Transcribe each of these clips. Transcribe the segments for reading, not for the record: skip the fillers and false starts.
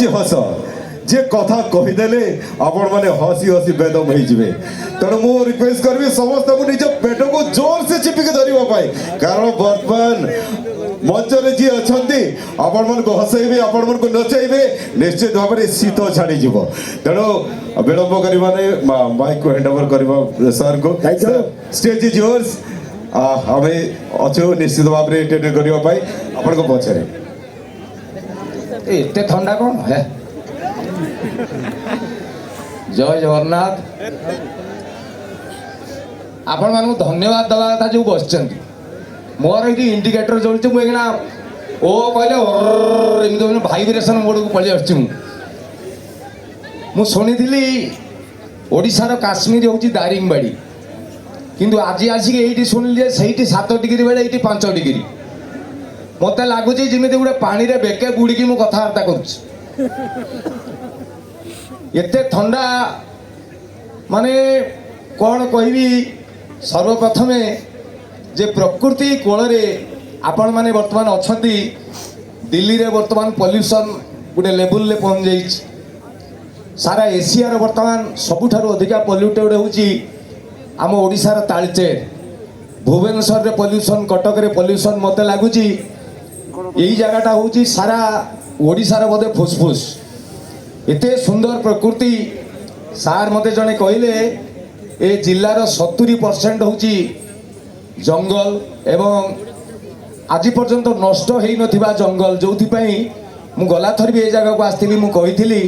हस जे कथा कहीदेले आपण मैंने हसी हसी बेदम हो तेणु मु रिक्वेस्ट करी समस्त को निज पेट को जोर से चिपिक धरवाई कारण बर्तमान मंच में जी अच्छा आपण मन को हसैबे आपण मन को नचैबे निश्चित भाव में शीत छाड़ी तेणु विलंब कर माइक को हैंड ओवर कर सर को स्टेज इज योर्स आम अच्छे निश्चित भाव में एंटरटेन करने आपण को पचारे एते ठंडा कौन है जय जगन्नाथ आपण मानू धन्यवाद दवा कथा जो बस मोर ये इंडिकेटर चलती मुझे ओ कहले भाइब्रेसन मोड को पलि आुनी ओडिशार काश्मीर हूँ दारिंगबाड़ी किंतु आज आसिक शुणिले से 7 डिग्री बेले ये 5 डिग्री मत लगुच जमी गोटे पानी रे बेके बुड़की मु कथबार्ता करते ठंडा माने कौन कहबी सर्वप्रथमे जे प्रकृति कोल आपण माने वर्तमान अच्छा दिल्ली रे वर्तमान पॉल्यूशन गोटे लेवल ले पहुंच जाइए सारा एशिया वर्तमान सबुठारु अधिका पॉल्यूटेड होची आम ओडिशार तालचेर भुवनेश्वर रे पॉल्यूशन कटक रे पॉल्यूशन मत लगुच यही जगहटा हूँ सारा ओडिशार बोधे फुसफुस एते सुंदर प्रकृति सार मते जने कहले ए जिल्लार 70% हूँ जंगल एवं आज पर्यंत नष्ट हो नथिबा जंगल जो मु गला थर भी ए जगह को आसती मु कही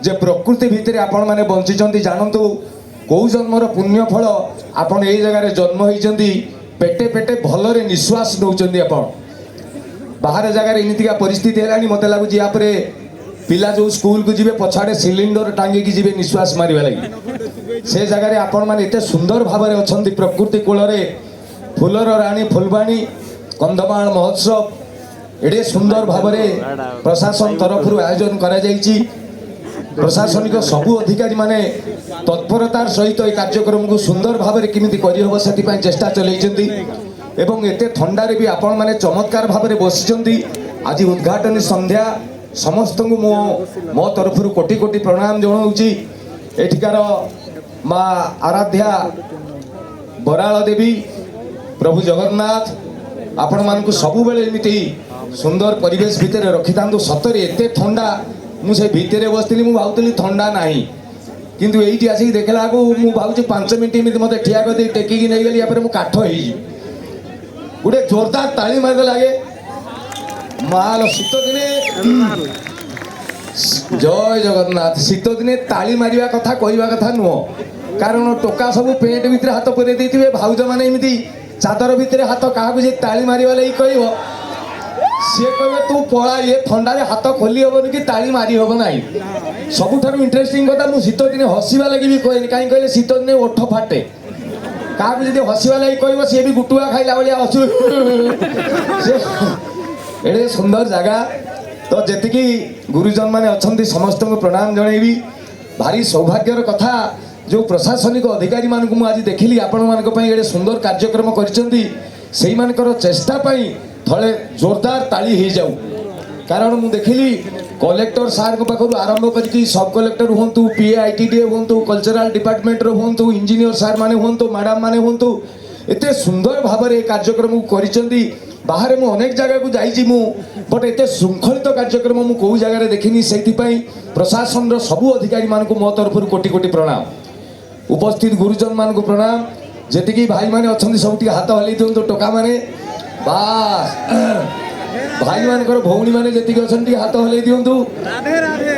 जे प्रकृति भितर आपण माने बंचिचंती जानतु कौ जन्मर पुण्य फल आपण ए जगह जन्म होइचंती पेटे पेटे भलरे निश्वास नौचंती आपण बाहर जगह एमतीका परिस्थिति है मत लगुच या पिला जो स्कूल को जी पछाड़े सिलिंडर टांगिकी जी निश्वास मारे लगे से जगह आपण मैंने एत सुंदर भाव में अच्छा प्रकृति कूल फूलर राणी फुलबाणी कंधमाल महोत्सव एडे सुंदर भाव में प्रशासन तरफ आयोजन करा प्रशासनिक सबू अधिकारी माने तत्परतार सहित ये कार्यक्रम को सुंदर भाव में किमिति करहब से चेष्टा चलती एवं एते ठंडारे भी आपण माने चमत्कार भाव में बसी आज उद्घाटन संध्या समस्त को मो तरफ कोटि कोटि प्रणाम जनाऊँगी एठिकार माँ आराध्या बराल देवी प्रभु जगन्नाथ आपण मान सबु बेले एमती सुंदर परिवेश भितर रखि था सतरे एते ठंडा मुझे भितर बसती मुझे भावुली ठंडा ना किंतु ये आसिक देखला को मुझे भावुँ 5 मिनट एमती मत ठिया कर टेकिकी नहीं गली या काठ हो गोटे जोरदार ताली मार लगे माल शीत दिने जय जगन्नाथ शीत दिने ताली मारिया कथा कहवा कथा नुह कारण टोका सब पेट भितर हाथ पुरे देते भाउज मैंने एमती चादर भितर हाथ क्या ताली मारिया लगी कह सी कहे तू पला ये ठंडारे हाथ खोली हेन कि ताली मारी हम ना सबुठ इंटरेस्टिंग कथा मुझे शीत दिने हसवा लगी भी कहनी कहीं कहले शीत दिने ओठ फाटे क्या हसवा लगी कह सी भी गुटुआ खाइला भाया हसु एडे सुंदर जगह तो जी गुरुजन मैंने अच्छा समस्त को प्रणाम जनइबी भारी सौभाग्यर कथा जो प्रशासनिक अधिकारी मानक आज देखिली आपण माने सुंदर कार्यक्रम कर चेष्टा थले जोरदार ताली हो जाऊ कारण मु देखिली कलेक्टर सार पाखु आरंभ करके सब कलेक्टर हूँ पीए आईटीडीए हूँ कल्चरल डिपार्टमेंट हूँ इंजीनियर सार माने हूँ मैडम माने हूँ एत सुंदर भाव में कार्यक्रम कर बाहर मु अनेक जगह को जाइए बट एत श्रृंखलित कार्यक्रम मु कौ जगह देखनी से प्रशासन सबू अधिकारी मान मो तरफ कोटि कोटि प्रणाम उपस्थित गुरुजन मान प्रणाम जी भाई मैंने अच्छा सब हाथ हल्ई दिखाँ टोका मैंने बास भाई मानकर भौणी माने जति अछंती हाथ हलै दियंतु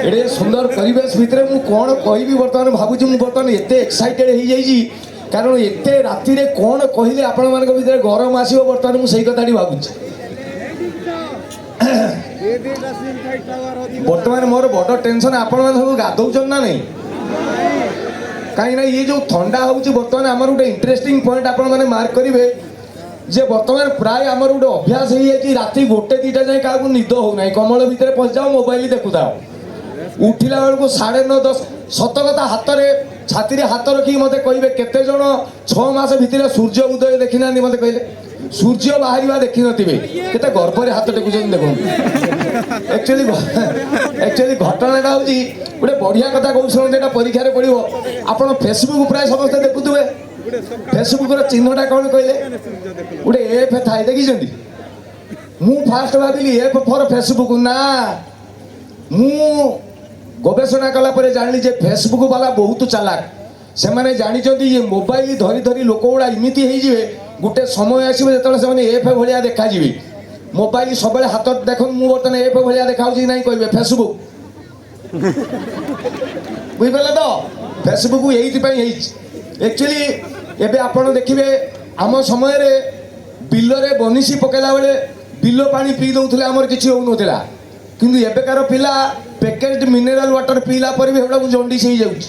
एडे सुंदर परिवेश भितरे मु कोन कहबी वर्तमान भाबुची मु वर्तमान एते एक्साइटेड हो जाईजी कारण एते राति रे कोन कहिले आपण मानक भितरे गरम आसीबो वर्तमान मु सही कथाटी भाबुची वर्तमान मोर बड़ टेंशन आपण माने सब गाधौछन ना नहीं कहीं ये जो ठंडा होउची वर्तमान आमर गोटे इंटरेस्टिंग पॉइंट आपण माने मार्क करिवे जे वर्तमान प्राय आमर गोटे अभ्यास हो जाए राति गोटे दीटा जाए क्या निद हो ना कमल भितर पशि जाओ मोबाइल देखुता उठिला बेलू 9:30 10 सत कथा हाथ में छाती हाथ रखी मत कहे केते जन 6 मास भितर सूर्य उदय देखी ना मत कहले सूर्य बाहर देखी नथिबे केते गर्भ रे हाथ टेकुछन देखो एक्चुअली घटनाटा हूँ गोटे बढ़िया कथा कहूँ शुणते परीक्षा पड़ो आप फेसबुक प्राय समस्त देखुए फेसबुक चिन्हटा कौन कहले गोटे एफ थाए देखी मु फास्ट भाविली एफ फॉर फेसबुक ना मु गवेषणा कला पर जानी जे फेसबुक वाला बहुत चालाक से मैंने जानी ये मोबाइल धरी धरी लोक गुड़ा इमिति हो गोटे समय आसो जो एफ भाया देखा मोबाइल सब हाथ देख मुझे बर्तमान एफ भाया देखा ना कहे फेसबुक बुझिपारे तो फेसबुक ये एक्चुअली एबे आपण देखिए आम समय बिल रे बनिशी पकेला बेले बिल पानी पी दौले आमर किसी होउनथिला किंतु एबेकार पिला पैकेज मिनरल वाटर पीला पर भी हेडा जंडिस हो जाउछ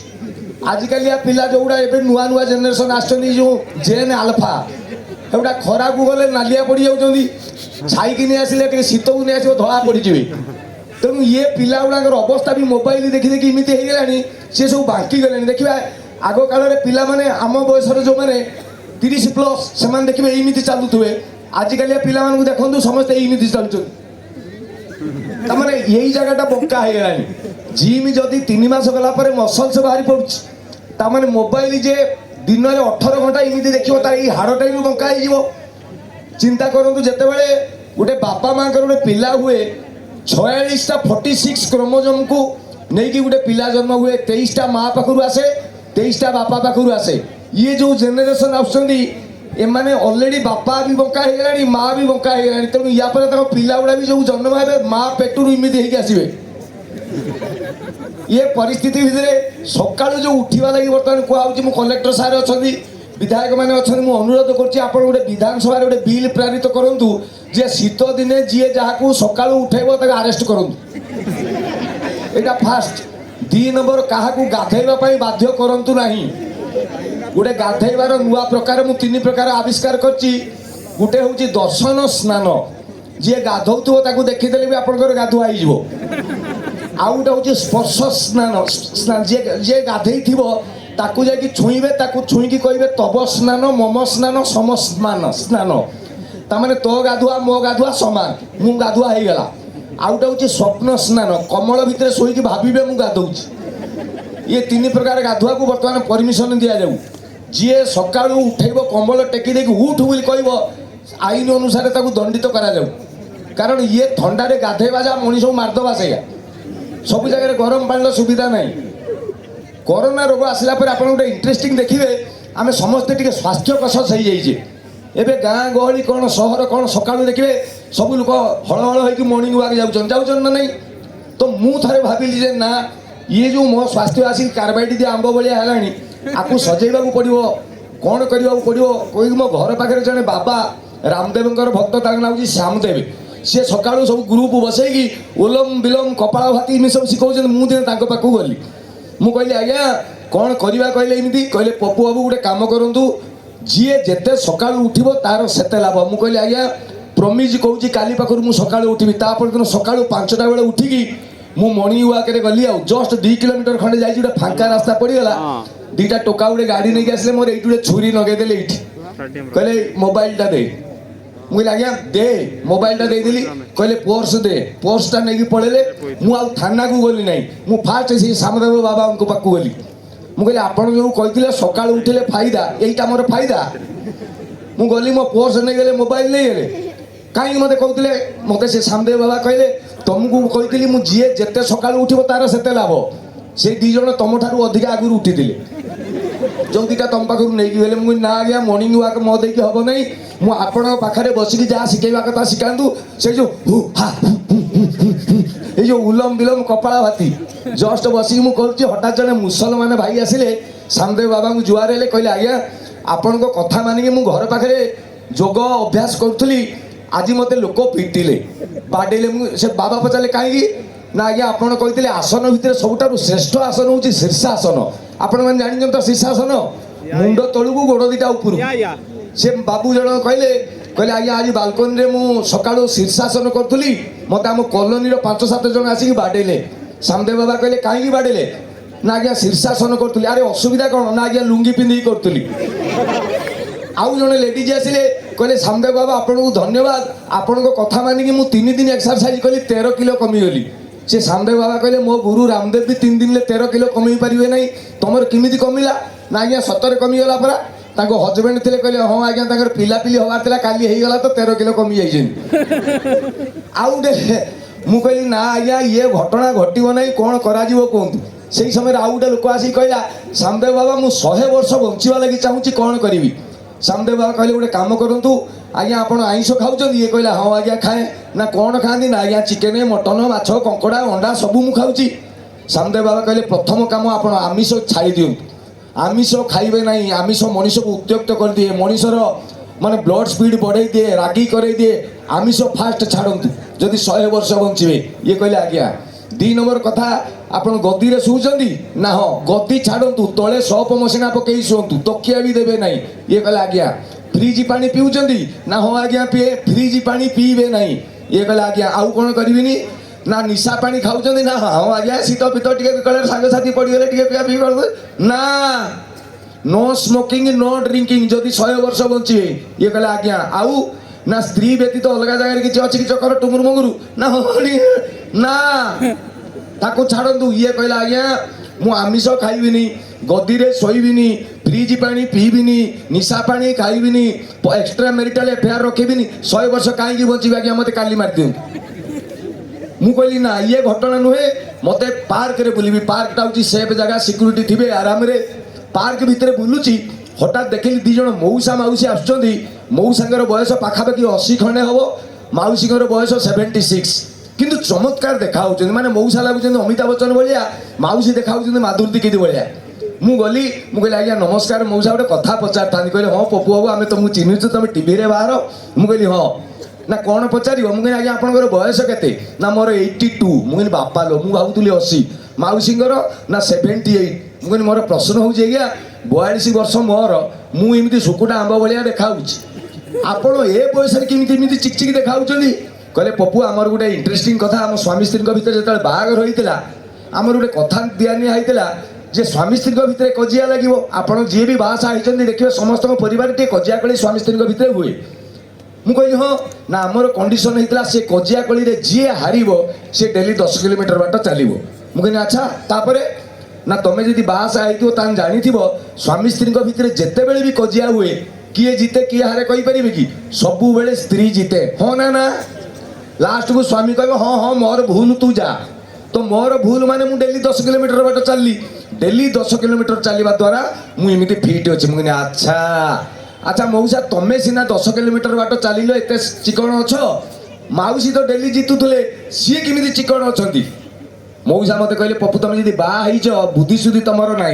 आजिकल या पिला जोड़ा एबे नुआ नुआ जनरेशन आछनी जो जेन अल्फा हेडा खरा को गले नालिया पड़ी जाउछंदी छाई कि नहीं आसिले के शीत को नहीं आसिबो धळा पड़ी जिवे तेणु ये पिला गुड़ाकर अवस्था भी मोबाइल देखी देखी इमिति हो गलानी सी सब बांकी गले देखिए आग काल पिला माने आम बयसर जो मैंने 30+ से देखिए इमिति चलुवे आजिकल पिला देखु समस्त इमिति चलुँ यही जगह बंका हो गलानी जिम जदि 3 मास गला मसल्स बाहरी पड़े मोबाइल जे दिन में 18 घंटा इमिति देखिए तार हाड़ टाइम बंका हो चिंता करूँ जितेबाला गोटे बापा माँ गोटे पिला हुए 46टा 46 क्रोमोजोम को नहीं गोटे पिला जन्म हुए 23टा माँ पाखु आसे 23टा बापा पाखु आसे ये जो जेनेरेशन आसुँगी एमाने ऑलरेडी बापा भी बंका हो गलानी माँ भी बंका हो गलानी तेणु या पिला गुड़ा भी जो जन्म हे माँ पेटू इमिति होगी आसवे ये परिस्थिति भितर सका जो उठा लगी बर्तमान कहूँ कलेक्टर सार अच्छा विधायक मैंने अच्छा मुझे अनुरोध कर गोटे विधानसभा गोटे बिल प्रेरित करूँ जे शीत दिने जी जहाँ सका उठेब आरेस्ट करूँ यहाँ फास्ट 2 नंबर क्या गाधेवाई बाध्य करूँ ना गोटे गाधेबार नुआ प्रकार मु 3 प्रकार आविष्कार करची गोटे हूँ दर्शन स्नान जी गाधौव देखीदे भी आपंकर गाधुआ हो आउ गोटे हूँ स्पर्श स्नान जी गाधे ताकू जाकि छुईबे ताकू छुईकी कहे तब स्नान मम स्नान सम स्नान स्नान तामाने तो गाधुआ मो गाधुआ समान मु गाधुआ हो गला आउटा हूँ स्वप्न स्नान कमल भितर शोक भावे मु गाधौची ये 3 प्रकार गाधुआ को बर्तमान परमिशन दि जाऊ जी सका उठेब कम्बल टेकी देकी उठ बोली कह आईन अनुसार दंडित करा जाऊ कारण ये थंडारे गाधेवा जा मनीष मारदबा से सब जगह गरम पानी सुविधा नहीं कोरोना रोग आसला पर आप गोटे इंटरेस्टिंग देखिए आम समस्ते टे स्वास्थ्य कस हो जाइए एवं गाँ गहली कौन सहर कौन सका देखिए सब लोग हल हल हो मर्णिंग वाक जाऊन ना नहीं तो मु थे भाविली जे ना ये जो मो स्वास्थ्य आसिक कार्बाइड दिए आंब भाया है आपको सजेवा पड़ो कौन करने पड़ो कहीं मो घर पाखे जड़े बाबा रामदेव भक्त ना हूँ श्यामदेव सी सका सब ग्रुप बसैकी ओलम विलोम कपाल भाती इन सब शिखा मुझे पाखक गली मु कहली आज्ञा कौन करवा कहले एमती कहले पप्पू बाबू गोटे कम करूँ जी जिते सका उठब तार सेते लाभ मु कहली आज्ञा प्रमिज कौची काली पाखर मु सका उठबी तापर दिन सका 5टा बेले उठिकी मु मर्णिंग वाक गली आ जस्ट 2 किलोमीटर खंडे जाइए गोटे फांका रास्ता पड़गला 2टा टोका गोटे गाड़ी नहीं आसले मोर ये गोटे छुरी नगेदेले ये कहले मोबाइलटा दे मुझे आज्ञा दे मोबाइलटा देदेली कहले पर्सटा नहीं पड़े मुझे थाना को गली ना मु फास्ट से सामदेव बाबा पाक गली मुझे आपड़ जो कहते सका उठे फायदा यहीटा मोर फायदा मु गली मो पर्स नहीं गले मोबाइल नहीं गले कहीं मत कहते मत से सामदेव बाबा कहले तुमको कही मुझे जिते सका उठब तार सेते लाभ से 2 जन तुम ठार अधिक आगुरी उठी ଯେଉଁ ଦୁଇଟା ତମ ପାଖରୁ ନେଇକି ଗଲେ ମୁଁ ନା ଆଜ୍ଞା ମର୍ଣ୍ଣିଂ ୱାକ୍ ମୋ ଦେଇକି ହେବ ନାହିଁ ମୁଁ ଆପଣଙ୍କ ପାଖରେ ବସିକି ଯାହା ଶିଖେଇବା କଥା ଶିଖାନ୍ତୁ ସେ ଯେଉଁ ହୁ ହା ଏଇ ଯେଉଁ ଉଲମ ବିଲମ କପାଳ ଭାତି ଜଷ୍ଟ ବସିକି ମୁଁ କରୁଛି ହଠାତ୍ ଜଣେ ମୁସଲମାନ ଭାଇ ଆସିଲେ ସାମଦେବ ବାବାଙ୍କୁ ଜୁହାର ହେଲେ କହିଲେ ଆଜ୍ଞା ଆପଣଙ୍କ କଥା ମାନିକି ମୁଁ ଘର ପାଖରେ ଯୋଗ ଅଭ୍ୟାସ କରୁଥିଲି ଆଜି ମୋତେ ଲୋକ ପିଟିଲେ ବାଡ଼େଇଲେ ମୁଁ ସେ ବାବା ପଚାରିଲେ କାହିଁକି ନା ଆଜ୍ଞା ଆପଣ କହିଥିଲେ ଆସନ ଭିତରେ ସବୁଠାରୁ ଶ୍ରେଷ୍ଠ ଆସନ ହେଉଛି ଶୀର୍ଷାସନ ଆପଣମାନେ ଜାଣିଛନ୍ତି ତ ଶୀର୍ଷାସନ ମୁଣ୍ଡ ତଳକୁ ଗୋଡ଼ ଦୁଇଟା ଉପରୁ ସେ ବାବୁ ଜଣ କହିଲେ ଆଜ୍ଞା ଆଜି ବାଲକୋନିରେ ମୁଁ ସକାଳୁ ଶୀର୍ଷାସନ କରୁଥିଲି ମୋତେ ଆମ କଲୋନୀର 5-7 ଜଣ ଆସିକି ବାଡ଼େଇଲେ ସାମଦେବ ବାବା କହିଲେ କାହିଁକି ବାଡ଼େଇଲେ ନା ଆଜ୍ଞା ଶୀର୍ଷାସନ କରୁଥିଲି ଆରେ ଅସୁବିଧା କ'ଣ ନା ଆଜ୍ଞା ଲୁଙ୍ଗି ପିନ୍ଧିକି କରୁଥିଲି ଆଉ ଜଣେ ଲେଡିଜ୍ ଆସିଲେ କହିଲେ ସାମଦେବ ବାବା ଆପଣଙ୍କୁ ଧନ୍ୟବାଦ ଆପଣଙ୍କ କଥା ମାନିକି ମୁଁ 3 ଦିନ ଏକ୍ସରସାଇଜ କଲି 13 କିଲୋ କମିଗଲି ସେ ସାମଦେବ ବାବା କହିଲେ ମୋ ଗୁରୁ ରାମଦେବ ବି 3 ଦିନରେ 13 କିଲୋ କମେଇ ପାରିବେ ନାହିଁ ତମର କେମିତି କମିଲା ନା ଆଜ୍ଞା ସତରେ କମିଗଲା ପରା ତାଙ୍କ ହଜବେଣ୍ଡ ଥିଲେ କହିଲେ ହଁ ଆଜ୍ଞା ତାଙ୍କର ପିଲାପିଲି ହବାର ଥିଲା କାଲି ହେଇଗଲା ତ 13 କିଲୋ କମି ଯାଇଛନ୍ତି ଆଉ ଗୋଟେ ମୁଁ କହିଲି ନା ଆଜ୍ଞା ଇଏ ଘଟଣା ଘଟିବ ନାହିଁ କ'ଣ କରାଯିବ କୁହନ୍ତୁ ସେଇ ସମୟରେ ଆଉ ଗୋଟେ ଲୋକ ଆସିକି କହିଲା ସାମଦେବ ବାବା ମୁଁ 100 ବର୍ଷ ବଞ୍ଚିବା ଲାଗି ଚାହୁଁଛି କ'ଣ କରିବି ସାମଦେବ ବାବା କହିଲେ ଗୋଟେ କାମ କରନ୍ତୁ ଆଜ୍ଞା ଆପଣ ଆଇଁଷ ଖାଉଛନ୍ତି ଇଏ କହିଲା ହଁ ଆଜ୍ଞା ଖାଏ ନା କ'ଣ ଖାଆନ୍ତି ନା ଆଜ୍ଞା ଚିକେନ ମଟନ ମାଛ କଙ୍କଡ଼ା ଅଣ୍ଡା ସବୁ ମୁଁ ଖାଉଛି ସାମଦେବ ବାବା କହିଲେ ପ୍ରଥମ କାମ ଆପଣ ଆମିଷ ଛାଡ଼ି ଦିଅନ୍ତୁ ଆମିଷ ଖାଇବେ ନାହିଁ ଆମିଷ ମଣିଷକୁ ଉତ୍ତ୍ୟକ୍ତ କରିଦିଏ ମଣିଷର ମାନେ ବ୍ଲଡ଼ ସ୍ପିଡ୍ ବଢ଼େଇ ଦିଏ ରାଗି କରେଇ ଦିଏ ଆମିଷ ଫାଷ୍ଟ ଛାଡ଼ନ୍ତୁ ଯଦି 100 ବର୍ଷ ବଞ୍ଚିବେ ଇଏ କହିଲେ ଆଜ୍ଞା 2 ନମ୍ବର କଥା ଆପଣ ଗଦିରେ ଶୋଉଛନ୍ତି ନା ହଁ ଗଦି ଛାଡ଼ନ୍ତୁ ତଳେ ସପ ମସିଣା ପକେଇ ଶୁଅନ୍ତୁ ତକିଆ ବି ଦେବେ ନାହିଁ ଇଏ କହିଲେ ଆଜ୍ଞା ଫ୍ରିଜ୍ ପାଣି ପିଉଛନ୍ତି ନା ହଁ ଆଜ୍ଞା ପିଏ ଫ୍ରିଜ୍ ପାଣି ପିଇବେ ନାହିଁ ଇଏ କହିଲେ ଆଜ୍ଞା ଆଉ କ'ଣ କରିବିନି ନା ନିଶା ପାଣି ଖାଉଛନ୍ତି ନା ହଁ ଆଜ୍ଞା ଶୀତ ପିତ ଟିକେ କଲେ ସାଙ୍ଗସାଥି ପଡ଼ିଗଲେ ଟିକେ ପିଆ ପିଇ କରିଦେବେ ନା नो स्मोकिंग नो ड्रिंकिंग जदि 100 वर्ष बंचिए ये कहले आज्ञा आउ ना स्त्री व्यतीत अलग जगह किसी अच्छी कि चक्कर टुमुर मुंगुरु ना ना ताको छाड़ू ये कहला आज्ञा मु आमिष खाइबिनी गदी रे शोइबिनी फ्रिज पानी पीबिनी निशा पानी खाइबिनी एक्स्ट्रा मैरिटल अफेयर रखिबिनी 100 वर्ष कहीं बचिबा कि मते काली मार दियो मु कहली ना ये घटना नुहे मते पार्क रे बुलिबी पार्क टा होची सेफ जगह सिक्योरिटी थिबे आराम रे पार्क भितर बुलुची हठात देखिली 2 जण मौसा माउसी आसुचंदी मौसांगर बयस पाखापाखि 80 खंडे हबो माउसींगर बयस 76 किंतु चमत्कार देखा होचंदी माने मौसा लागुचंदी अमिताभ बच्चन भलिया माउसी देखा होचंदी माधुरी दीक्षित भलिया मु कहली आज्ञा नमस्कार मौसा गोटे कथा पचार कहले हाँ पपु बाबू आम तुमको चिन्हु तुम टीवी रे बाहर मु कहली हाँ ना कौन पचार मुझे आज्ञा आपंकर बयस केते ना मोर 82 मुझे बापा लो मुझे भावुली 80 माउसींगर ना 78 मुझे मोर प्रश्न हूँ आज्ञा 42 वर्ष मोर मुझे सुकुटा आंब भाया देखा आपण ए बयस केमी चिकचिक देखा कहले पपु आमर गोटे इंटरेस्टिंग कथा आम स्वामी स्त्री भितर जो बाहागर होता आमर गोटे कथा दियानी होता जे स्वामी स्त्री भितर कजिया लगे आपड़ जी भी बाहासा होती देखिए समस्त परिवार टे कजिया कली स्वामी स्त्री भितर हुए मु कहली हाँ ना आमर कंडीशन होता से कजिया कली जी हार सी डेली 10 किलोमीटर बाट चलो मुझे अच्छा तापर ना तुम जब बाहासा हो जानी स्वामी स्त्री भितर जिते बड़े भी कजिया हुए किए जीते किए हारे कहीपर कि सबु बेले स्त्री जीते हाँ ना लास्ट को स्वामी कह हाँ हाँ मोर भूल तू जा तो मोर भूल माने मु डेली 10 किलोमीटर बाट चलली डेली 10 किलोमीटर चलवा द्वारा मुझे फिट अच्छी मुझे अच्छा अच्छा मौसा तमें सीना 10 किलोमीटर बाट चल एत चिकण अछ माउसी तो डेली जीतुले सी केमी चिकण अच्छा मौसा मत कहले पपु तुम जब बाहा बुद्धि सुद्धि तुम ना